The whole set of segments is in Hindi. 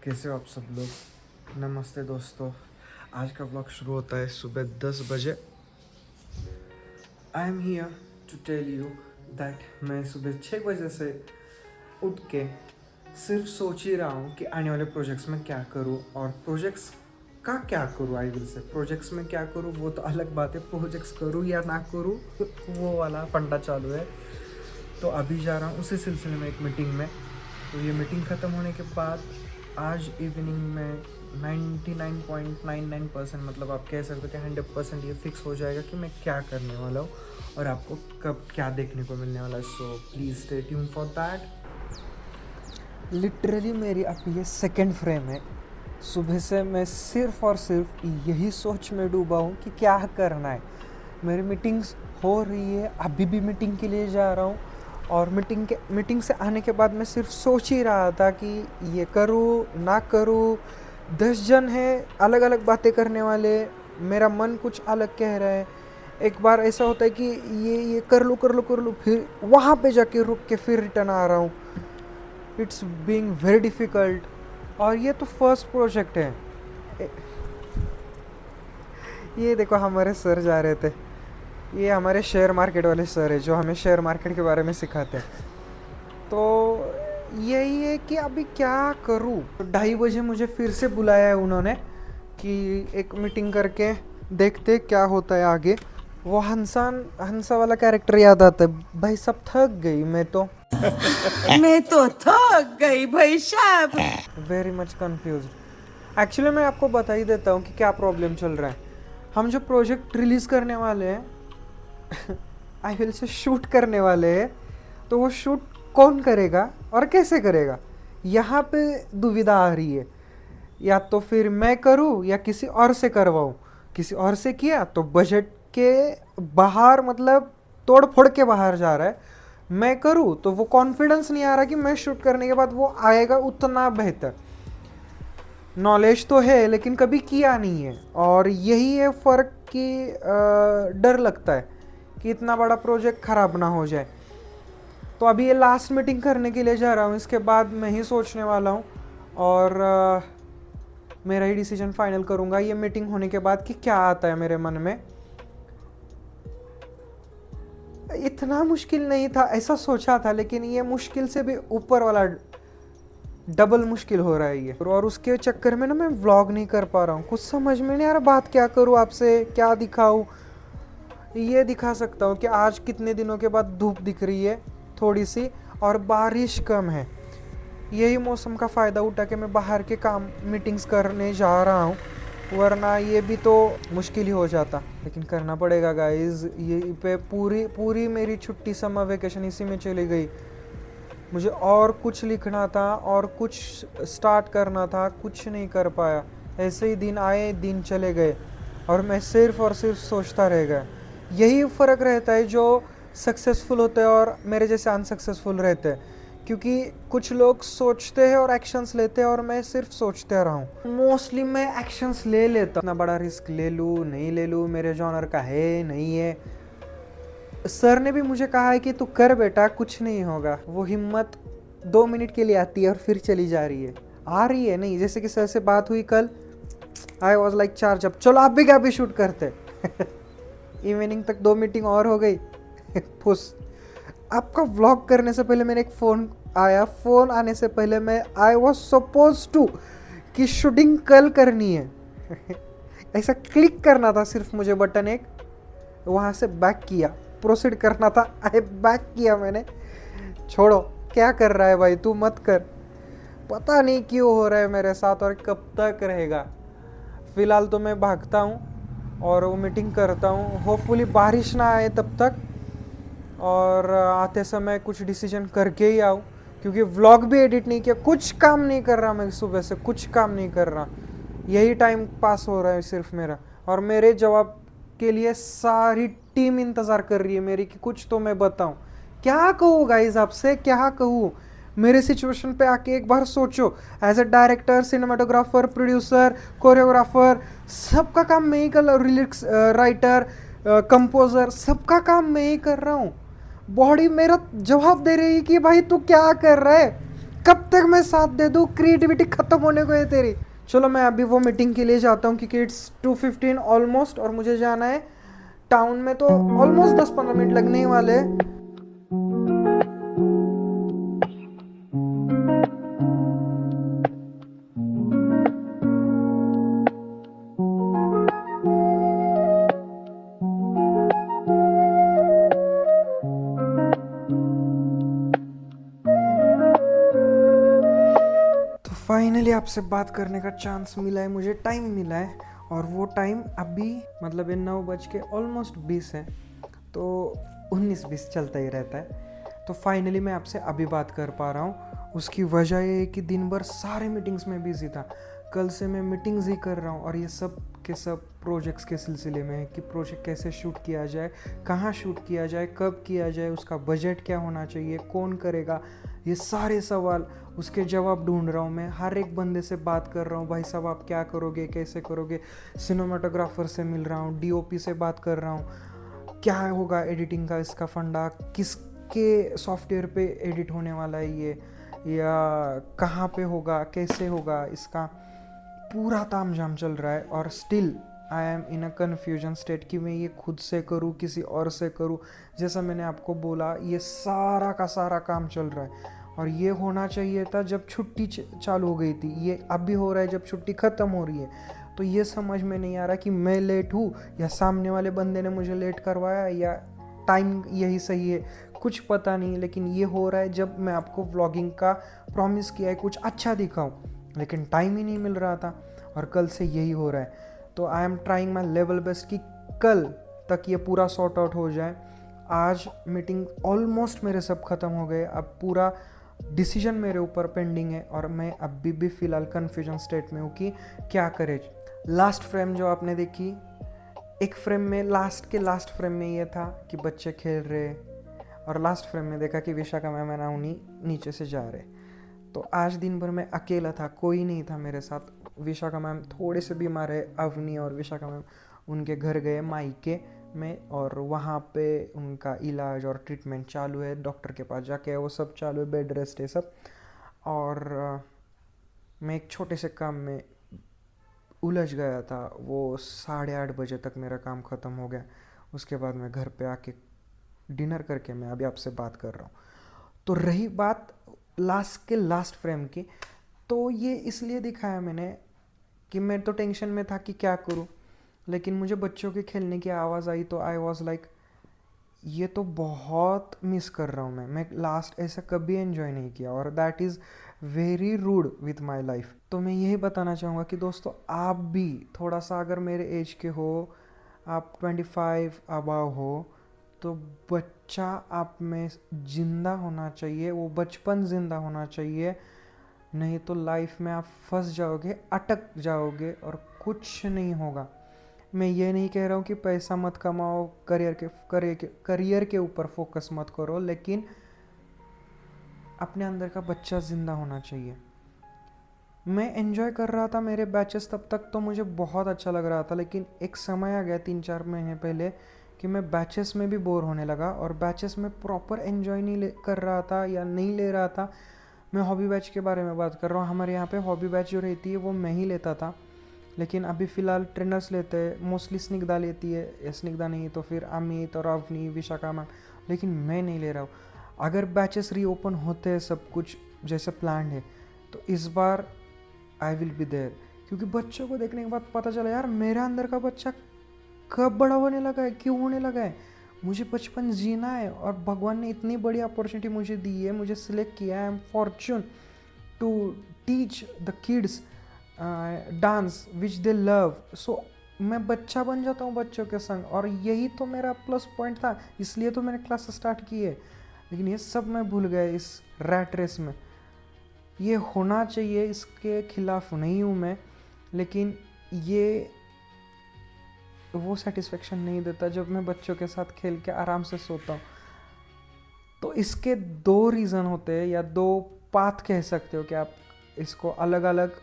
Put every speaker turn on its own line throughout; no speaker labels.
कैसे हो आप सब लोग। नमस्ते दोस्तों। आज का व्लॉग शुरू होता है सुबह 10 बजे। I am here to tell you that मैं सुबह 6 बजे से उठ के सिर्फ सोच ही रहा हूँ कि आने वाले प्रोजेक्ट्स में क्या करूँ और प्रोजेक्ट्स का क्या करूँ। आई विल से प्रोजेक्ट्स में क्या करूँ वो तो अलग बात है, प्रोजेक्ट्स करूँ या ना करूँ वो वाला फंडा चालू है। तो अभी जा रहा हूँ उसी सिलसिले में एक मीटिंग में। तो ये मीटिंग ख़त्म होने के बाद आज इवनिंग में 99.99% मतलब आप कह सकते हो कि 100% ये फिक्स हो जाएगा कि मैं क्या करने वाला हूँ और आपको कब क्या देखने को मिलने वाला है। So please stay tune for that. Literally मेरी अब ये सेकंड फ्रेम है। सुबह से मैं सिर्फ और सिर्फ यही सोच में डूबा हूँ कि क्या करना है। मेरी मीटिंग्स हो रही है, अभी भी मीटिंग के लिए जा रहा हूँ और मीटिंग से आने के बाद मैं सिर्फ सोच ही रहा था कि ये करूँ ना करूँ। 10 जन हैं अलग अलग बातें करने वाले, मेरा मन कुछ अलग कह रहा है। एक बार ऐसा होता है कि ये कर लूँ फिर वहाँ पे जाके रुक के फिर रिटर्न आ रहा हूँ। It's being very difficult. और ये तो फर्स्ट प्रोजेक्ट है। ये देखो हमारे सर जा रहे थे, ये हमारे शेयर मार्केट वाले सर है जो हमें शेयर मार्केट के बारे में सिखाते हैं। तो यही है कि अभी क्या करूँ। 2:30 बजे मुझे फिर से बुलाया है उन्होंने कि एक मीटिंग करके देखते क्या होता है आगे। वो हंसा वाला कैरेक्टर याद आता है। भाई सब थक गई मैं तो
मैं तो थक गई भाई साहब।
Very much confuse. एक्चुअली मैं आपको बता ही देता हूँ कि क्या प्रॉब्लम चल रहा है। हम जो प्रोजेक्ट रिलीज़ करने वाले हैं आई विल से शूट करने वाले हैं, तो वो शूट कौन करेगा और कैसे करेगा, यहाँ पे दुविधा आ रही है। या तो फिर मैं करूँ या किसी और से करवाऊँ। किसी और से किया तो बजट के बाहर, मतलब तोड़ फोड़ के बाहर जा रहा है। मैं करूँ तो वो कॉन्फिडेंस नहीं आ रहा कि मैं शूट करने के बाद वो आएगा उतना बेहतर। नॉलेज तो है लेकिन कभी किया नहीं है और यही है फ़र्क कि डर लगता है कि इतना बड़ा प्रोजेक्ट ख़राब ना हो जाए। तो अभी ये लास्ट मीटिंग करने के लिए जा रहा हूँ, इसके बाद मैं ही सोचने वाला हूँ और मेरा ही डिसीजन फाइनल करूँगा ये मीटिंग होने के बाद कि क्या आता है मेरे मन में। इतना मुश्किल नहीं था ऐसा सोचा था, लेकिन ये मुश्किल से भी ऊपर वाला डबल मुश्किल हो रहा है ये। और उसके चक्कर में ना मैं व्लॉग नहीं कर पा रहा हूँ। कुछ समझ में नहीं आ रहा बात क्या करूँ, आपसे क्या दिखाऊँ। ये दिखा सकता हूँ कि आज कितने दिनों के बाद धूप दिख रही है थोड़ी सी और बारिश कम है। यही मौसम का फ़ायदा उठा के मैं बाहर के काम मीटिंग्स करने जा रहा हूँ, वरना ये भी तो मुश्किल ही हो जाता। लेकिन करना पड़ेगा गाइस। ये पे पूरी मेरी छुट्टी समर वेकेशन इसी में चली गई। मुझे और कुछ लिखना था और कुछ स्टार्ट करना था, कुछ नहीं कर पाया। ऐसे ही दिन आए दिन चले गए और मैं सिर्फ और सिर्फ सोचता रह गया। यही फ़र्क रहता है जो सक्सेसफुल होते हैं और मेरे जैसे अनसक्सेसफुल रहते हैं, क्योंकि कुछ लोग सोचते हैं और एक्शंस लेते हैं और मैं सिर्फ सोचते रहा हूँ। मोस्टली मैं एक्शंस ले लेता हूँ। इतना बड़ा रिस्क ले लूँ नहीं ले लूँ, मेरे जॉनर का है नहीं है। सर ने भी मुझे कहा है कि तू कर बेटा, कुछ नहीं होगा। वो हिम्मत 2 मिनट के लिए आती है और फिर चली जा रही है। आ रही है नहीं, जैसे कि सर से बात हुई कल, I was like charge up, चलो आप भी क्या भी शूट करते इवनिंग तक 2 मीटिंग और हो गई फुस। आपका व्लॉग करने से पहले मेरे एक फ़ोन आया। फ़ोन आने से पहले मैं आई वॉज सपोज टू कि शूटिंग कल करनी है ऐसा क्लिक करना था सिर्फ मुझे बटन एक, वहाँ से बैक किया, प्रोसीड करना था। आई बैक किया मैंने। छोड़ो क्या कर रहा है भाई, तू मत कर। पता नहीं क्यों हो रहा है मेरे साथ और कब तक रहेगा। फ़िलहाल तो मैं भागता हूँ और वो मीटिंग करता हूँ। होपफुली बारिश ना आए तब तक और आते समय कुछ डिसीजन करके ही आऊँ, क्योंकि व्लॉग भी एडिट नहीं किया। कुछ काम नहीं कर रहा मैं सुबह से, कुछ काम नहीं कर रहा। यही टाइम पास हो रहा है सिर्फ मेरा, और मेरे जवाब के लिए सारी टीम इंतज़ार कर रही है मेरी कि कुछ तो मैं बताऊं। क्या कहूँ गाइज आपसे, क्या कहूँ। मेरे सिचुएशन पे आके एक बार सोचो। As a director, cinematographer, producer, choreographer, सबका काम मैं ही कर रहा हूँ। लिरिक्स राइटर, कंपोज़र, सबका काम मैं ही कर रहा हूँ। बॉडी मेरा जवाब दे रही है कि भाई तू क्या कर रहा है, कब तक मैं साथ दे दूँ, क्रिएटिविटी खत्म होने को है तेरी। चलो मैं अभी वो मीटिंग के लिए जाता हूँ क्योंकि इट्स 2:15 ऑलमोस्ट, और मुझे जाना है टाउन में, तो ऑलमोस्ट 10-15 मिनट लगने ही वाले हैं। तो फाइनली आपसे बात करने का चांस मिला है, मुझे टाइम मिला है, और वो टाइम अभी मतलब ये 9:20 है, तो 19-20 चलता ही रहता है। तो फाइनली मैं आपसे अभी बात कर पा रहा हूँ। उसकी वजह ये है कि दिन भर सारे मीटिंग्स में बिजी था, कल से मैं मीटिंग्स ही कर रहा हूँ, और ये सब के सब प्रोजेक्ट्स के सिलसिले में है कि प्रोजेक्ट कैसे शूट किया जाए, कहाँ शूट किया जाए, कब किया जाए, उसका बजट क्या होना चाहिए, कौन करेगा, ये सारे सवाल, उसके जवाब ढूंढ रहा हूँ मैं। हर एक बंदे से बात कर रहा हूँ, भाई साहब आप क्या करोगे, कैसे करोगे। सिनेमाटोग्राफर से मिल रहा हूँ, डीओपी से बात कर रहा हूँ, क्या होगा एडिटिंग का, इसका फंडा किसके सॉफ्टवेयर पे एडिट होने वाला है ये, या कहाँ पे होगा, कैसे होगा, इसका पूरा तामझाम चल रहा है। और still I am in a confusion state कि मैं ये खुद से करूँ, किसी और से करूँ। जैसा मैंने आपको बोला, ये सारा का सारा काम चल रहा है, और ये होना चाहिए था जब छुट्टी चालू हो गई थी, ये अभी हो रहा है जब छुट्टी ख़त्म हो रही है। तो ये समझ में नहीं आ रहा कि मैं लेट हूँ या सामने वाले बंदे ने मुझे लेट करवाया, या टाइम यही सही है, कुछ पता नहीं। लेकिन ये हो रहा है जब मैं आपको व्लॉगिंग का प्रॉमिस किया है कुछ अच्छा दिखाऊं, लेकिन टाइम ही नहीं मिल रहा था, और कल से यही हो रहा है। तो I am trying my level best कि कल तक ये पूरा सॉर्ट आउट हो जाए। आज मीटिंग ऑलमोस्ट मेरे सब ख़त्म हो गए, अब पूरा डिसीजन मेरे ऊपर पेंडिंग है, और मैं अभी भी फ़िलहाल कन्फ्यूजन स्टेट में हूँ कि क्या करे। लास्ट फ्रेम जो आपने देखी, एक फ्रेम में लास्ट फ्रेम में ये था कि बच्चे खेल रहे, और लास्ट फ्रेम में देखा कि विशाखा मैम एंड अवनी नीचे से जा रहे। तो आज दिन भर मैं अकेला था, कोई नहीं था मेरे साथ। विशाखा मैम थोड़े से बीमार है, अवनी और विशाखा मैम उनके घर गए मायके में, और वहाँ पे उनका इलाज और ट्रीटमेंट चालू है, डॉक्टर के पास जाके वो सब चालू है, बेड रेस्ट है सब। और मैं एक छोटे से काम में उलझ गया था, वो 8:30 बजे तक मेरा काम ख़त्म हो गया। उसके बाद मैं घर पे आके डिनर करके मैं अभी आपसे बात कर रहा हूँ। तो रही बात लास्ट फ्रेम की, तो ये इसलिए दिखाया मैंने कि मैं तो टेंशन में था कि क्या करूँ, लेकिन मुझे बच्चों के खेलने की आवाज़ आई, तो आई वॉज लाइक ये तो बहुत मिस कर रहा हूँ मैं लास्ट ऐसा कभी एंजॉय नहीं किया, और that is very rude with my life. तो मैं यही बताना चाहूँगा कि दोस्तों, आप भी थोड़ा सा अगर मेरे एज के हो, आप 25 अबाव हो, तो बच्चा आप में ज़िंदा होना चाहिए, वो बचपन ज़िंदा होना चाहिए। नहीं तो लाइफ में आप फंस जाओगे, अटक जाओगे, और कुछ नहीं होगा। मैं ये नहीं कह रहा हूँ कि पैसा मत कमाओ, करियर के ऊपर फोकस मत करो, लेकिन अपने अंदर का बच्चा ज़िंदा होना चाहिए। मैं एंजॉय कर रहा था मेरे बैचेस, तब तक तो मुझे बहुत अच्छा लग रहा था, लेकिन एक समय आ गया 3-4 महीने पहले कि मैं बैचेस में भी बोर होने लगा, और बैचेस में प्रॉपर एंजॉय नहीं कर रहा था या नहीं ले रहा था। मैं हॉबी बैच के बारे में बात कर रहा हूँ। हमारे यहाँ पे हॉबी बैच जो रहती है वो मैं ही लेता था, लेकिन अभी फ़िलहाल ट्रेनर्स लेते हैं, मोस्टली स्निग्धा लेती है, या स्निग्धा नहीं तो फिर अमित और अवनी, विशाखा मैम, लेकिन मैं नहीं ले रहा हूँ। अगर बैचेस रीओपन होते हैं सब कुछ जैसे प्लान है, तो इस बार आई विल बी देयर, क्योंकि बच्चों को देखने के बाद पता चला यार मेरा अंदर का बच्चा कब बड़ा होने लगा है, क्यों होने लगा है। मुझे बचपन जीना है, और भगवान ने इतनी बड़ी अपॉर्चुनिटी मुझे दी है, मुझे सिलेक्ट किया है। I am fortune to teach the kids dance which they love. So मैं बच्चा बन जाता हूँ बच्चों के संग, और यही तो मेरा प्लस पॉइंट था, इसलिए तो मैंने क्लास स्टार्ट की है। लेकिन ये सब मैं भूल गया इस रैट रेस में। ये होना चाहिए, इसके खिलाफ नहीं हूँ मैं, लेकिन ये वो सेटिस्फेक्शन नहीं देता जब मैं बच्चों के साथ खेल के आराम से सोता हूँ। तो इसके 2 रीज़न होते हैं, या 2 पाथ कह सकते हो कि आप इसको अलग अलग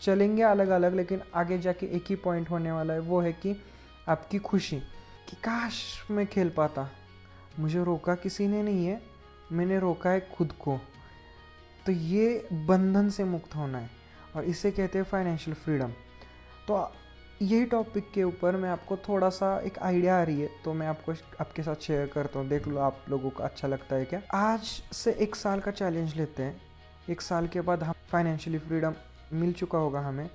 चलेंगे, अलग अलग, लेकिन आगे जाके एक ही पॉइंट होने वाला है। वो है कि आपकी खुशी, कि काश मैं खेल पाता। मुझे रोका किसी ने नहीं है, मैंने रोका है खुद को। तो ये बंधन से मुक्त होना है और इसे कहते हैं फाइनेंशियल फ्रीडम। तो यही टॉपिक के ऊपर मैं आपको थोड़ा सा एक आइडिया आ रही है, तो मैं आपको आपके साथ शेयर करता हूँ, देख लो आप लोगों को अच्छा लगता है क्या। आज से 1 साल का चैलेंज लेते हैं। 1 साल के बाद हम फाइनेंशियली फ्रीडम मिल चुका होगा हमें,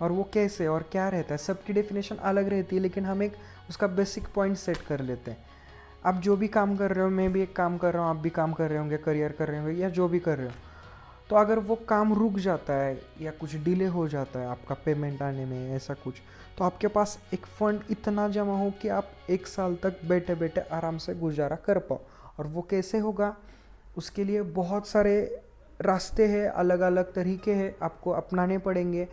और वो कैसे और क्या रहता है, सबकी डेफिनेशन अलग रहती है, लेकिन हम एक उसका बेसिक पॉइंट सेट कर लेते हैं। आप जो भी काम कर रहे हो, मैं भी एक काम कर रहा हूँ, आप भी काम कर रहे होंगे, करियर कर रहे होंगे या जो भी कर रहे हो, तो अगर वो काम रुक जाता है या कुछ डिले हो जाता है आपका पेमेंट आने में, ऐसा कुछ, तो आपके पास एक फ़ंड इतना जमा हो कि आप 1 साल तक बैठे बैठे आराम से गुजारा कर पाओ। और वो कैसे होगा, उसके लिए बहुत सारे रास्ते हैं, अलग अलग तरीके हैं, आपको अपनाने पड़ेंगे।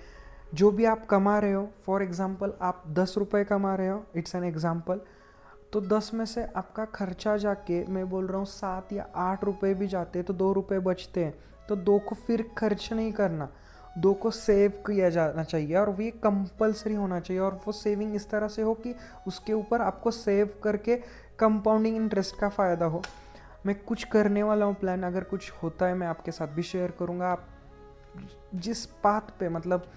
जो भी आप कमा रहे हो, फॉर एग्ज़ाम्पल आप 10 रुपये कमा रहे हो, इट्स एन एग्ज़ाम्पल, तो 10 में से आपका खर्चा जाके, मैं बोल रहा हूँ 7 या 8 रुपये भी जाते हैं, तो 2 रुपये बचते हैं। तो 2 को फिर खर्च नहीं करना, 2 को सेव किया जाना चाहिए, और वो ये कंपलसरी होना चाहिए। और वो सेविंग इस तरह से हो कि उसके ऊपर आपको सेव करके कंपाउंडिंग इंटरेस्ट का फ़ायदा हो। मैं कुछ करने वाला हूँ प्लान, अगर कुछ होता है मैं आपके साथ भी शेयर करूँगा। आप जिस पाथ पे, मतलब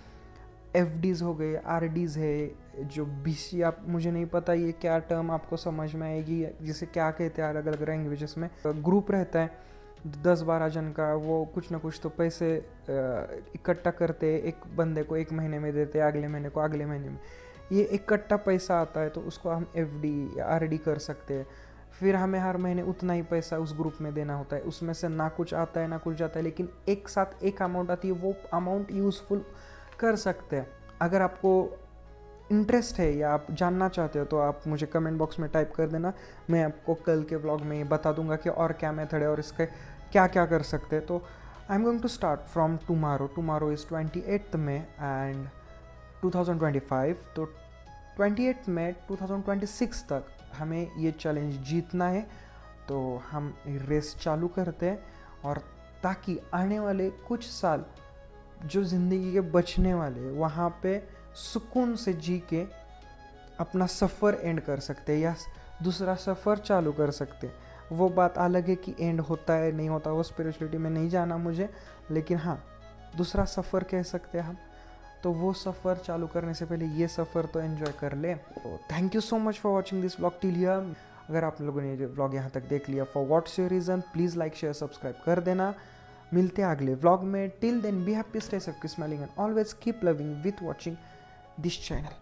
एफडीज़ हो गए, आरडीज़ है, जो बीसी, आप, मुझे नहीं पता ये क्या टर्म आपको समझ में आएगी, जिसे क्या कहते हैं अलग अलग लैंग्वेजेस में। ग्रुप रहता है 10-12 जन का, वो कुछ ना कुछ तो पैसे इकट्ठा करते, एक बंदे को 1 महीने में देते, अगले महीने को अगले महीने में, ये इकट्ठा पैसा आता है, तो उसको हम एफडी या आरडी कर सकते हैं। फिर हमें हर महीने उतना ही पैसा उस ग्रुप में देना होता है, उसमें से ना कुछ आता है ना कुछ जाता है, लेकिन एक साथ एक अमाउंट आती है, वो अमाउंट यूज़फुल कर सकते हैं। अगर आपको इंटरेस्ट है या आप जानना चाहते हो, तो आप मुझे कमेंट बॉक्स में टाइप कर देना, मैं आपको कल के व्लॉग में बता दूंगा कि और क्या मेथड है और इसके क्या क्या कर सकते हैं। तो I am going to start from tomorrow is 28 May and 2025। तो 28 मई 2026 तक हमें ये चैलेंज जीतना है। तो हम रेस चालू करते हैं, और ताकि आने वाले कुछ साल जो ज़िंदगी के बचने वाले, वहाँ पे सुकून से जी के अपना सफ़र एंड कर सकते हैं या दूसरा सफ़र चालू कर सकते हैं। वो बात अलग है कि एंड होता है नहीं होता, वो स्पिरिचुअलिटी में नहीं जाना मुझे, लेकिन हाँ, दूसरा सफ़र कह सकते हैं हम। तो वो सफ़र चालू करने से पहले ये सफ़र तो एंजॉय कर ले। तो thank you so much for watching this vlog till here. अगर आप लोगों ने ये व्लॉग यहाँ तक देख लिया, for what's your reason, please like share subscribe कर देना। मिलते हैं अगले व्लॉग में। Till then be happy, stay safe, keep smiling and always keep loving with watching this channel.